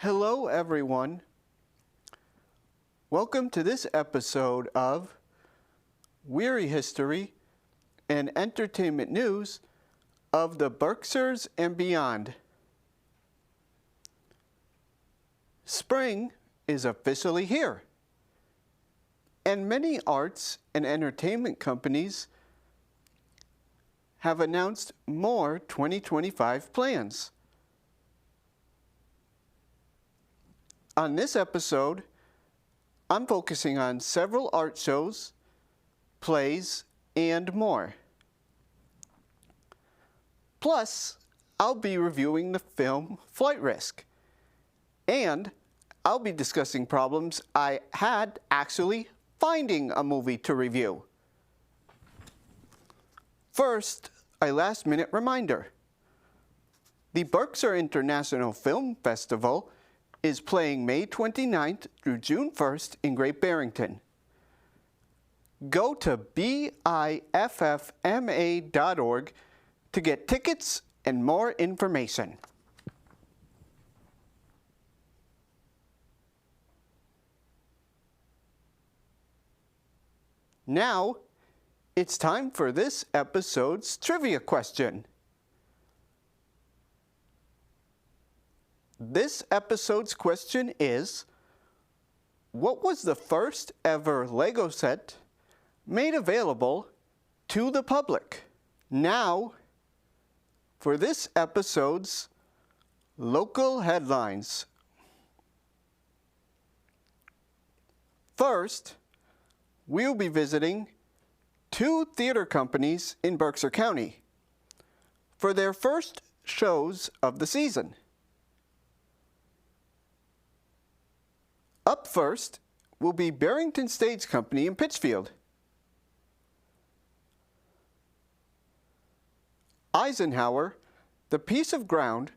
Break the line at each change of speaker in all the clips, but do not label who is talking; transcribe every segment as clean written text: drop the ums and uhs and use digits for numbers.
Hello, everyone. Welcome to this episode of Wehry History and Entertainment News of the Berkshires and beyond. Spring is officially here, and many arts and entertainment companies have announced more 2025 plans. On this episode, I'm focusing on several art shows, plays, and more. Plus, I'll be reviewing the film Flight Risk, and I'll be discussing problems I had actually finding a movie to review. First, a last-minute reminder. The Berkshire International Film Festival is playing May 29th through June 1st in Great Barrington. Go to biffma.org to get tickets and more information. Now, it's time for this episode's trivia question. This episode's question is, what was the first ever Lego set made available to the public? Now, for this episode's local headlines. First, we'll be visiting two theater companies in Berkshire County for their first shows of the season. Up first will be Barrington Stage Company in Pittsfield. Eisenhower, The Piece of Ground,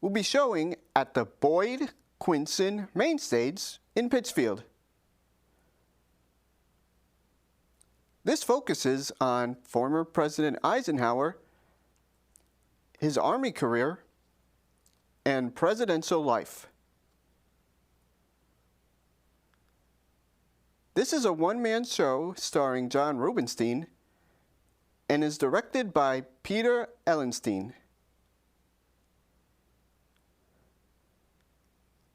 will be showing at the Boyd Quinson Main Stage in Pittsfield. This focuses on former President Eisenhower, his Army career, and presidential life. This is a one-man show starring John Rubinstein and is directed by Peter Ellenstein.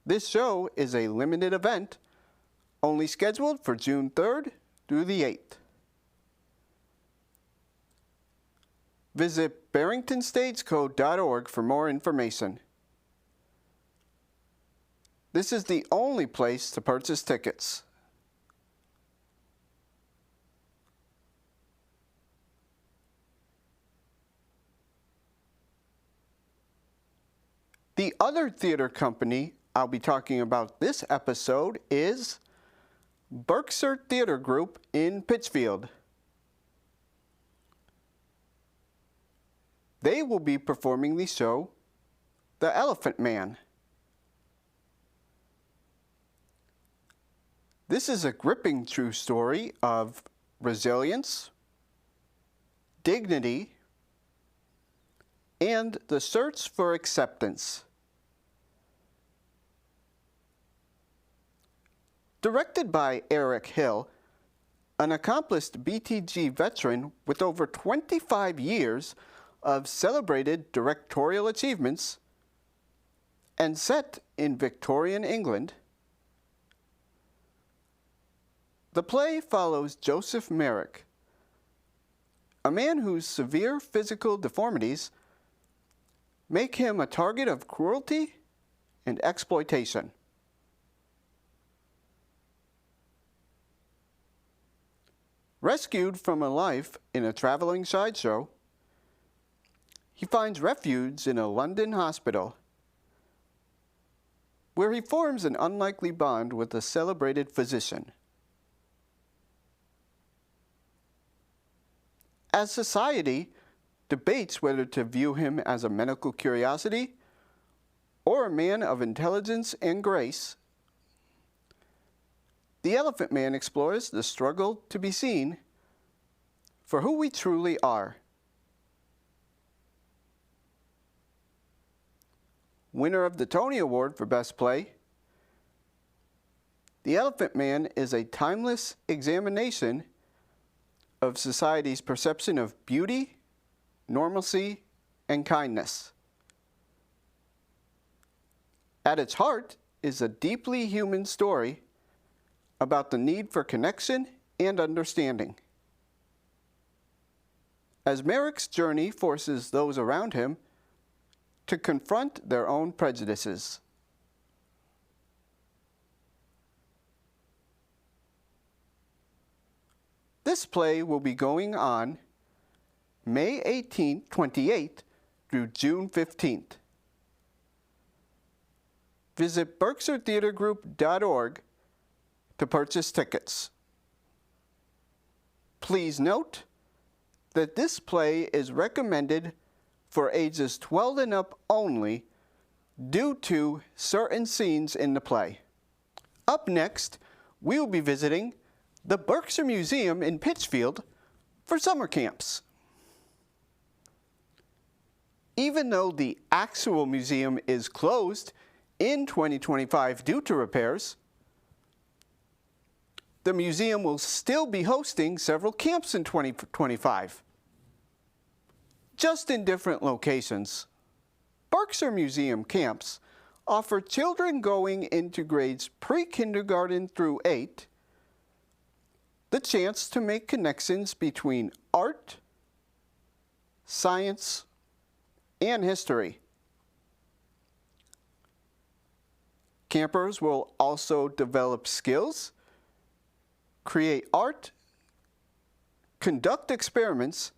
This show is a limited event, only scheduled for June 3rd through the 8th. Visit barringtonstageco.org for more information. This is the only place to purchase tickets. The other theater company I'll be talking about this episode is Berkshire Theater Group in Pittsfield. They will be performing the show The Elephant Man. This is a gripping true story of resilience, dignity, and the search for acceptance. Directed by Eric Hill, an accomplished BTG veteran with over 25 years of celebrated directorial achievements, and set in Victorian England, the play follows Joseph Merrick, a man whose severe physical deformities make him a target of cruelty and exploitation. Rescued from a life in a traveling sideshow, he finds refuge in a London hospital, where he forms an unlikely bond with a celebrated physician. As society debates whether to view him as a medical curiosity or a man of intelligence and grace, The Elephant Man explores the struggle to be seen for who we truly are. winner of the Tony Award for Best Play. The Elephant Man is a timeless examination of society's perception of beauty, normalcy, and kindness. At its heart is a deeply human story about the need for connection and understanding. As Merrick's journey forces those around him to confront their own prejudices. This play will be going on May 18th, 28th through June 15th. Visit berkshire-theatergroup.org to purchase tickets. Please note that this play is recommended for ages 12 and up only due to certain scenes in the play. Up next, we will be visiting the Berkshire Museum in Pittsfield for summer camps. Even though the actual museum is closed in 2025 due to repairs, the museum will still be hosting several camps in 2025, just in different locations. Berkshire Museum camps offer children going into grades pre-kindergarten through 8 the chance to make connections between art, science, and history. Campers will also develop skills, create art, conduct experiments,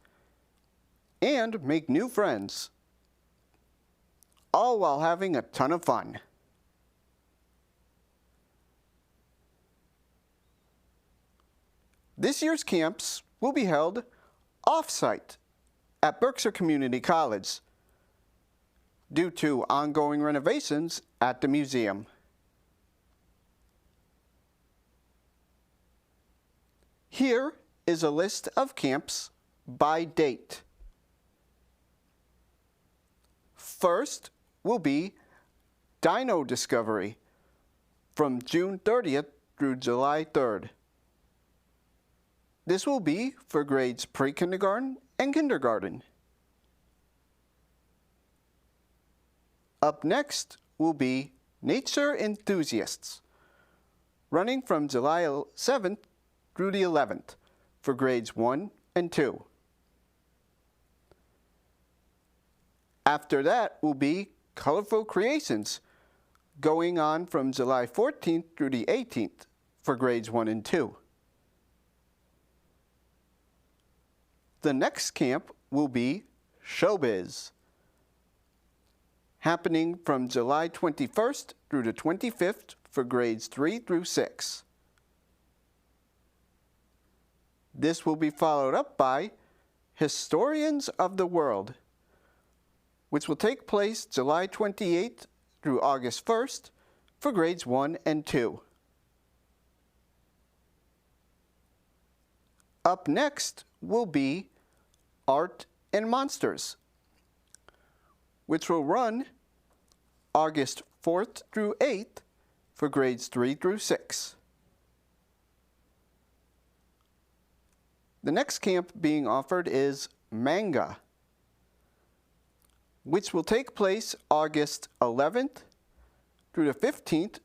and make new friends, all while having a ton of fun. This year's camps will be held off-site at Berkshire Community College due to ongoing renovations at the museum. Here is a list of camps by date. First will be Dino Discovery from June 30th through July 3rd. This will be for grades pre-kindergarten and kindergarten. Up next will be Nature Enthusiasts, running from July 7th through the 11th for grades 1 and 2. After that will be Colorful Creations, going on from July 14th through the 18th for grades 1 and 2. The next camp will be Showbiz, happening from July 21st through the 25th for grades 3 through 6. This will be followed up by Historians of the World, which will take place July 28th through August 1st for grades 1 and 2. Up next will be Art and Monsters, which will run August 4th through 8th for grades 3 through 6. The next camp being offered is Manga, which will take place August 11th through the 15th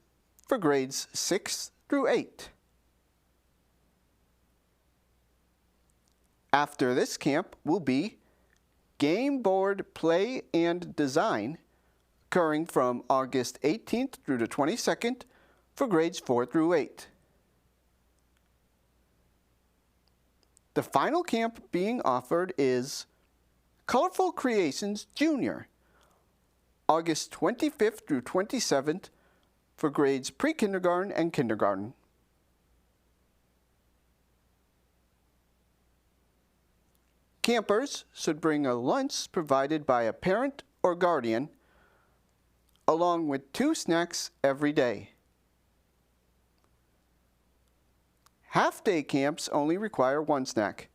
for grades 6 through 8. After this camp will be Game Board Play and Design, occurring from August 18th through the 22nd for grades 4 through 8. The final camp being offered is Colorful Creations Junior, August 25th through 27th for grades pre-kindergarten and kindergarten. Campers should bring a lunch provided by a parent or guardian, along with 2 snacks every day. Half-day camps only require 1 snack.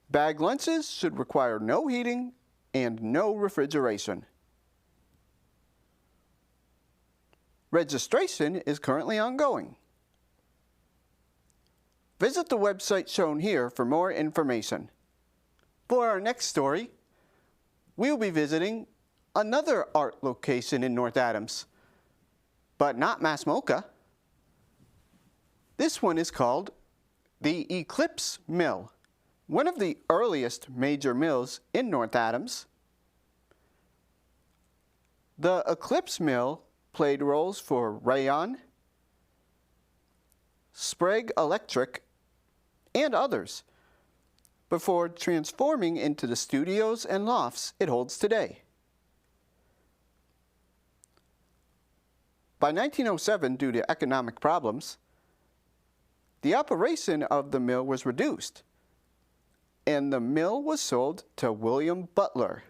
Bag lunches should require no heating and no refrigeration. Registration is currently ongoing. Visit the website shown here for more information. For our next story, we'll be visiting another art location in North Adams, but not Massamoka. This one is called the Eclipse Mill, one of the earliest major mills in North Adams. The Eclipse Mill played roles for Rayon, Sprague Electric, and others, before transforming into the studios and lofts it holds today. By 1907, due to economic problems, the operation of the mill was reduced, and the mill was sold to William Butler.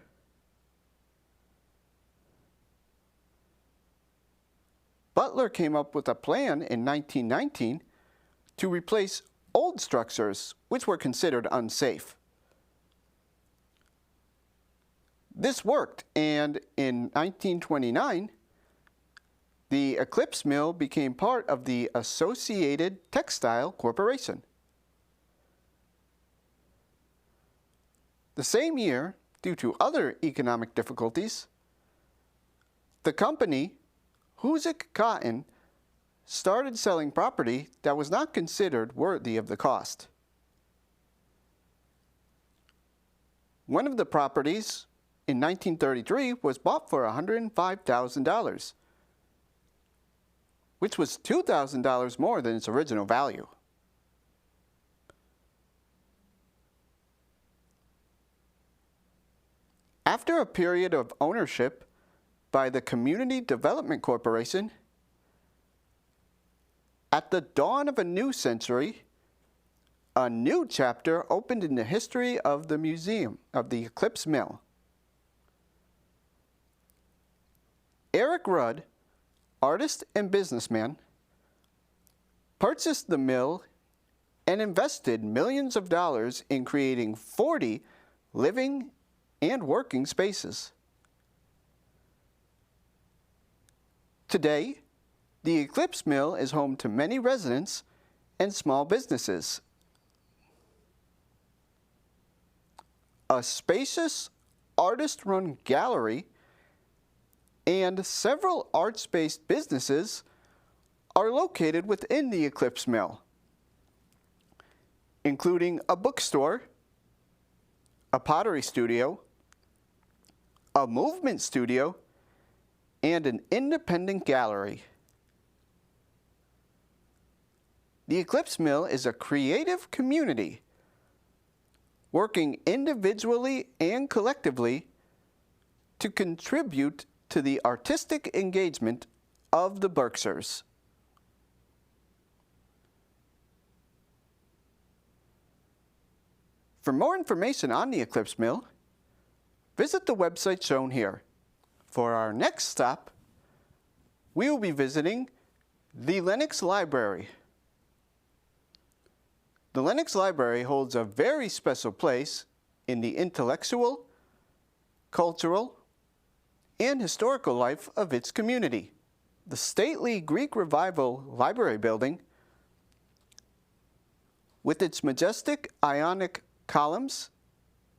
Butler came up with a plan in 1919 to replace old structures which were considered unsafe. This worked, and in 1929, the Eclipse Mill became part of the Associated Textile Corporation. The same year, due to other economic difficulties, the company, Hoosick Cotton, started selling property that was not considered worthy of the cost. One of the properties in 1933 was bought for $105,000, which was $2,000 more than its original value. After a period of ownership by the Community Development Corporation, at the dawn of a new century, a new chapter opened in the history of the museum of the Eclipse Mill. Eric Rudd, artist and businessman, purchased the mill and invested millions of dollars in creating 40 living and working spaces. Today, the Eclipse Mill is home to many residents and small businesses. A spacious artist-run gallery and several arts-based businesses are located within the Eclipse Mill, including a bookstore, a pottery studio, a movement studio, and an independent gallery. The Eclipse Mill is a creative community, working individually and collectively to contribute to the artistic engagement of the Berkshires. For more information on the Eclipse Mill, visit the website shown here. For our next stop, we will be visiting the Lenox Library. The Lenox Library holds a very special place in the intellectual, cultural, and historical life of its community. The stately Greek Revival Library building, with its majestic Ionic columns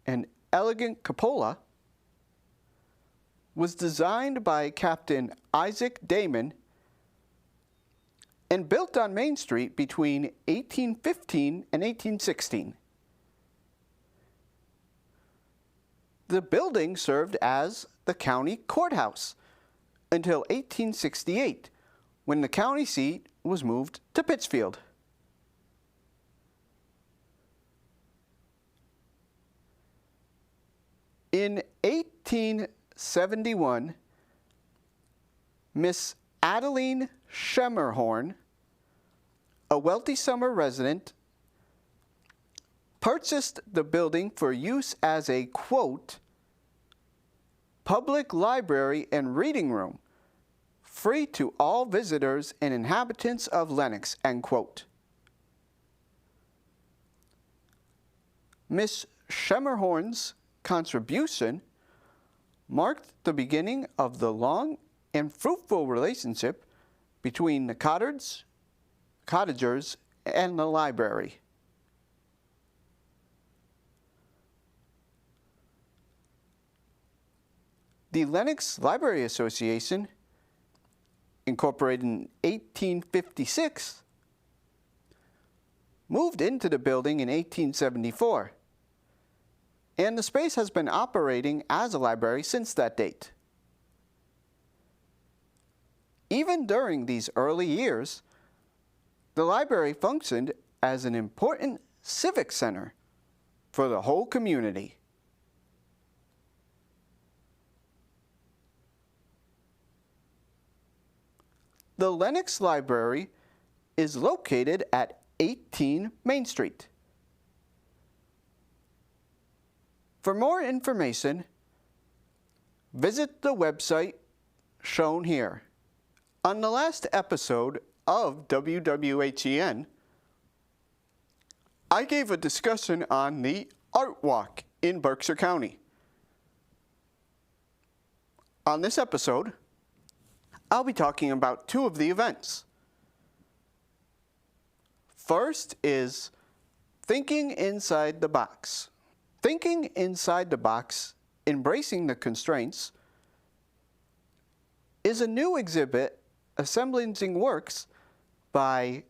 and elegant cupola, was designed by Captain Isaac Damon and built on Main Street between 1815 and 1816. The building served as the county courthouse until 1868, when the county seat was moved to Pittsfield. In 1871, Miss Adeline Schemmerhorn, a wealthy summer resident, purchased the building for use as a, quote, public library and reading room, free to all visitors and inhabitants of Lenox, end quote. Miss Schemmerhorn's contribution marked the beginning of the long and fruitful relationship between the cottagers, and the library. The Lenox Library Association, incorporated in 1856, moved into the building in 1874, and the space has been operating as a library since that date. Even during these early years, the library functioned as an important civic center for the whole community. The Lenox Library is located at 18 Main Street. For more information, visit the website shown here. On the last episode of WWHEN, I gave a discussion on the Art Walk in Berkshire County. On this episode, I'll be talking about two of the events. First is Thinking Inside the Box. Thinking Inside the Box, Embracing the Constraints, is a new exhibit assemblaging works by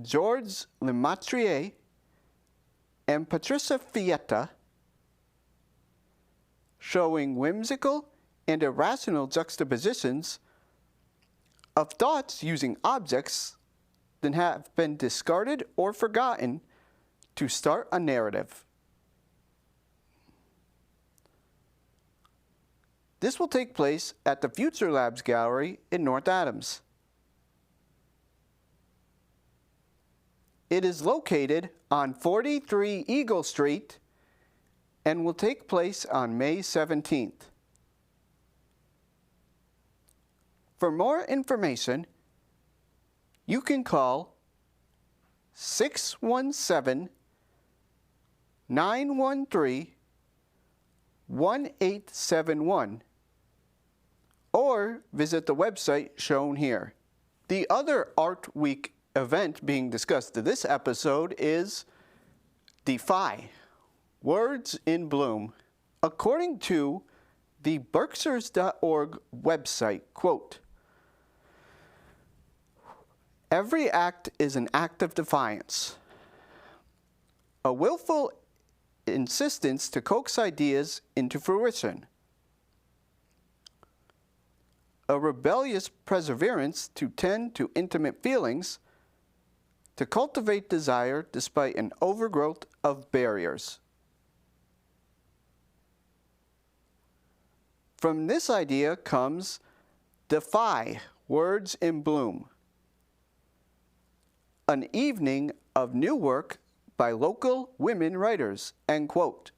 Georges Lemaitre and Patricia Fietta, showing whimsical and irrational juxtapositions of thoughts using objects that have been discarded or forgotten to start a narrative. This will take place at the Future Labs Gallery in North Adams. It is located on 43 Eagle Street and will take place on May 17th. For more information, you can call 617-913-1871 or visit the website shown here. The other Art Week event being discussed in this episode is Defy, Words in Bloom. According to the Berkshires.org website, quote, "Every act is an act of defiance, a willful insistence to coax ideas into fruition, a rebellious perseverance to tend to intimate feelings, to cultivate desire despite an overgrowth of barriers." From this idea comes Defy, Words in Bloom, an evening of new work by local women writers, end quote.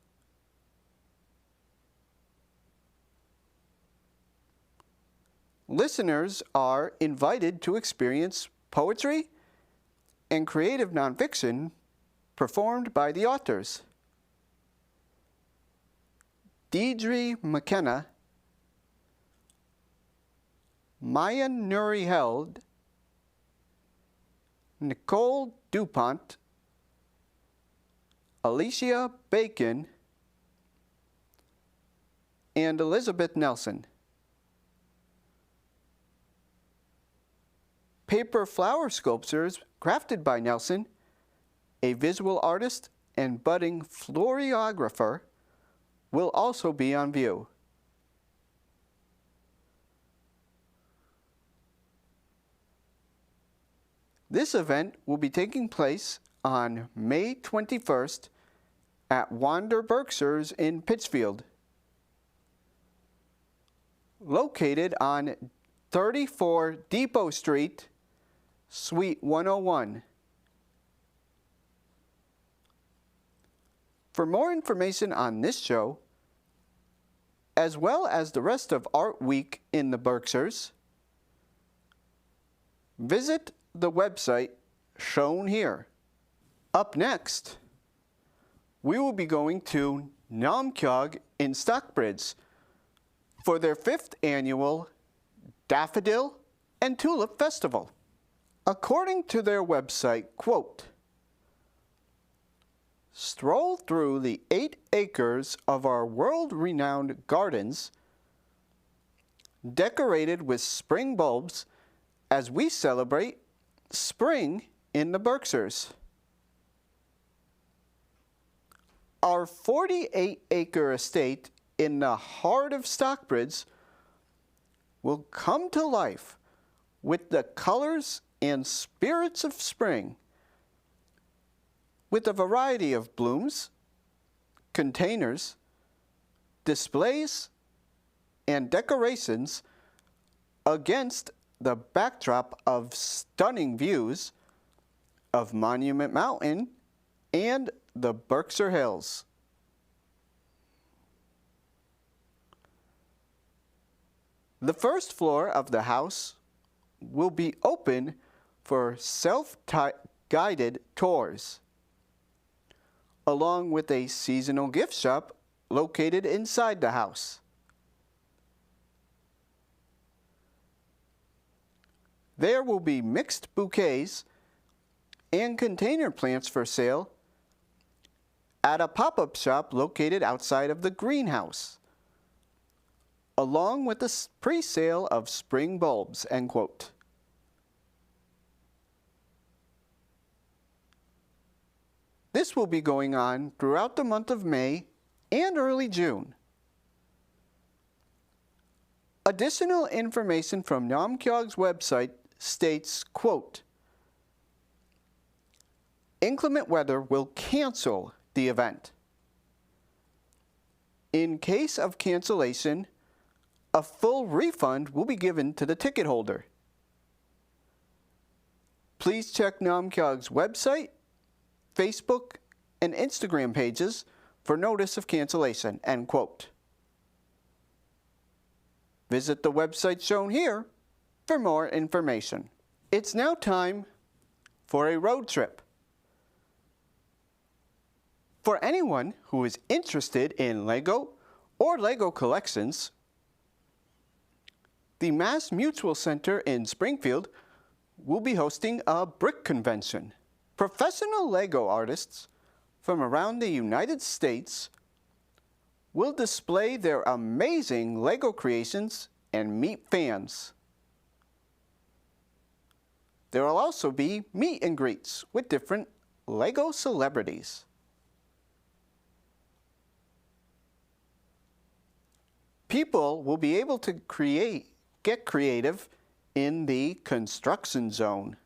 Listeners are invited to experience poetry and creative nonfiction performed by the authors. Deidre McKenna, Maya Nuri Held, Nicole DuPont, Alicia Bacon, and Elizabeth Nelson. Paper flower sculptures crafted by Nelson, a visual artist and budding florographer, will also be on view. This event will be taking place on May 21st at Wander Berkshires in Pittsfield, located on 34 Depot Street, Suite 101. For more information on this show, as well as the rest of Art Week in the Berkshires, visit the website shown here. Up next, we will be going to Naumkeag in Stockbridge for their 5th annual Daffodil and Tulip Festival. According to their website, quote, "Stroll through the 8 acres of our world-renowned gardens, decorated with spring bulbs as we celebrate spring in the Berkshires. Our 48-acre estate in the heart of Stockbridge will come to life with the colors and spirits of spring, with a variety of blooms, containers, displays, and decorations against the backdrop of stunning views of Monument Mountain and the Berkshire Hills." The first floor of the house will be open for self-guided tours, along with a seasonal gift shop located inside the house. There will be mixed bouquets and container plants for sale at a pop-up shop located outside of the greenhouse, along with the pre-sale of spring bulbs, end quote. This will be going on throughout the month of May and early June. Additional information from Namkyag's website states, quote, "Inclement weather will cancel the event. In case of cancellation, a full refund will be given to the ticket holder. Please check Namkyag's website, Facebook, and Instagram pages for notice of cancellation," end quote. Visit the website shown here for more information. It's now time for a road trip. For anyone who is interested in Lego or Lego collections, the Mass Mutual Center in Springfield will be hosting a brick convention. Professional Lego artists from around the United States will display their amazing Lego creations and meet fans. There will also be meet and greets with different Lego celebrities. People will be able to get creative in the construction zone,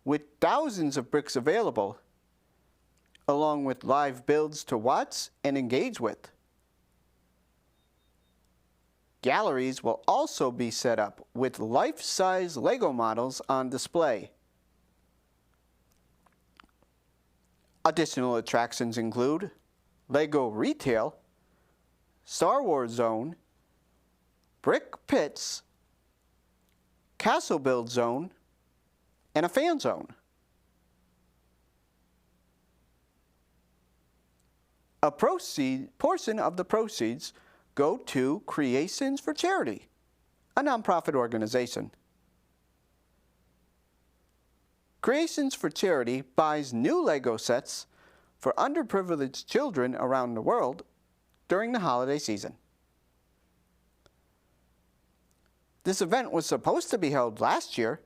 with thousands of bricks available, along with live builds to watch and engage with. Galleries will also be set up with life-size Lego models on display. Additional attractions include Lego Retail, Star Wars Zone, Brick Pits, Castle Build Zone, and a fan zone. A portion of the proceeds go to Creations for Charity, a nonprofit organization. Creations for Charity buys new Lego sets for underprivileged children around the world during the holiday season. This event was supposed to be held last year,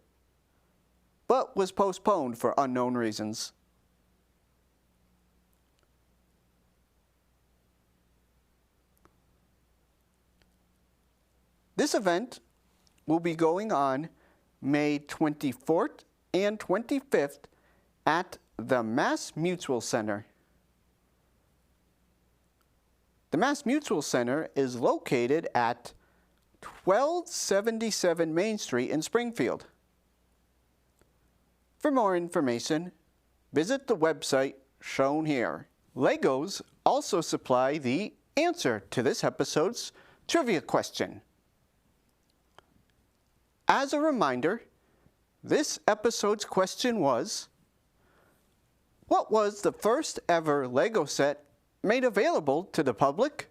but was postponed for unknown reasons. This event will be going on May 24th and 25th at the Mass Mutual Center. The Mass Mutual Center is located at 1277 Main Street in Springfield. For more information, visit the website shown here. Legos also supply the answer to this episode's trivia question. As a reminder, this episode's question was, what was the first ever Lego set made available to the public?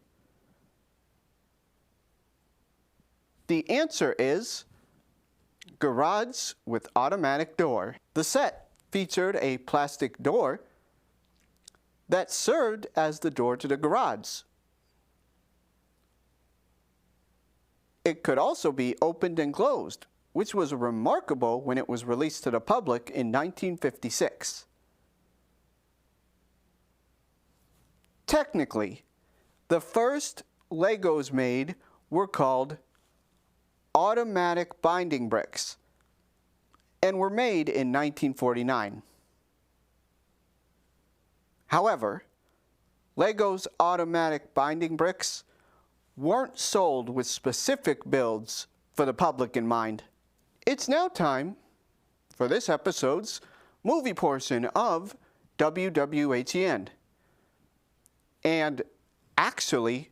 The answer is garage with automatic door. The set featured a plastic door that served as the door to the garage. It could also be opened and closed, which was remarkable when it was released to the public in 1956. Technically, the first Legos made were called automatic binding bricks and were made in 1949. However, Lego's automatic binding bricks weren't sold with specific builds for the public in mind. It's now time for this episode's movie portion of WWHEN. And actually,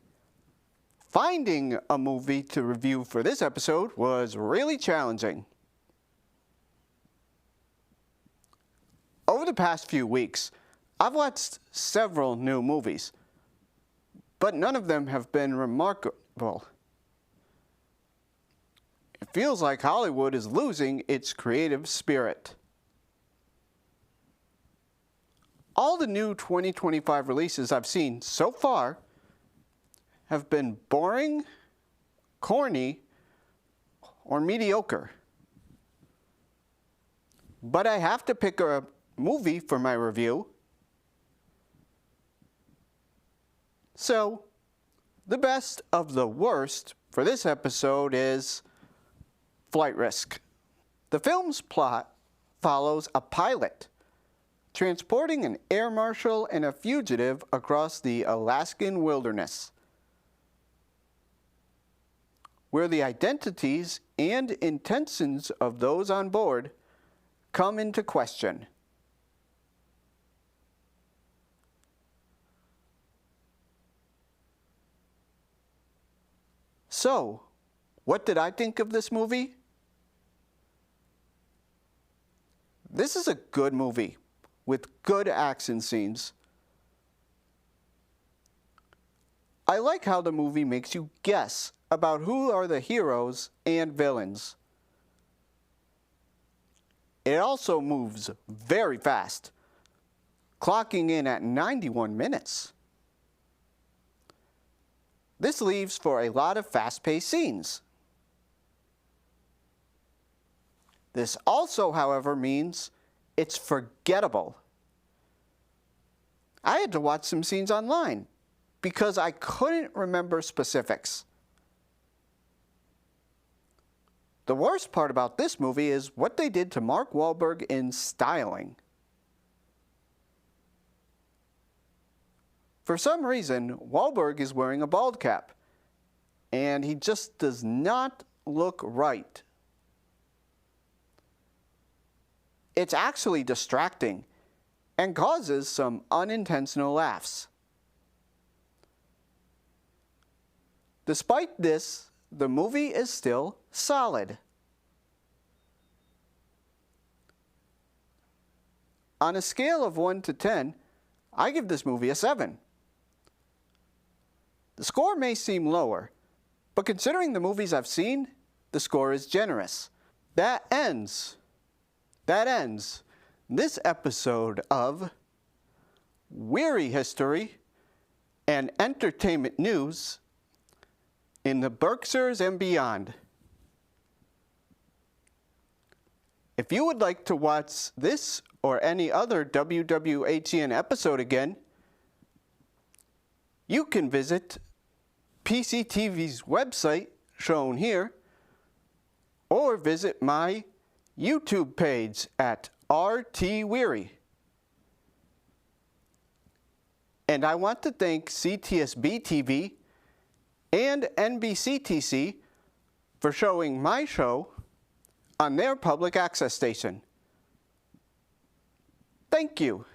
finding a movie to review for this episode was really challenging. Over the past few weeks, I've watched several new movies, but none of them have been remarkable. It feels like Hollywood is losing its creative spirit. All the new 2025 releases I've seen so far have been boring, corny, or mediocre. But I have to pick a movie for my review. So, the best of the worst for this episode is Flight Risk. The film's plot follows a pilot transporting an air marshal and a fugitive across the Alaskan wilderness, where the identities and intentions of those on board come into question. So, what did I think of this movie? This is a good movie with good action scenes. I like how the movie makes you guess about who are the heroes and villains. It also moves very fast, clocking in at 91 minutes. This leaves for a lot of fast-paced scenes. This also, however, means it's forgettable. I had to watch some scenes online because I couldn't remember specifics. The worst part about this movie is what they did to Mark Wahlberg in styling. For some reason, Wahlberg is wearing a bald cap, and he just does not look right. It's actually distracting and causes some unintentional laughs. Despite this, the movie is still solid. On a scale of 1 to 10, I give this movie a 7. The score may seem lower, but considering the movies I've seen, the score is generous. That ends this episode of Wehry History and Entertainment News in the Berkshires and beyond. If you would like to watch this or any other WWHEN episode again, you can visit PCTV's website, shown here, or visit my YouTube page at RT Wehry. And I want to thank CTSB TV and NBCTC for showing my show on their public access station. Thank you.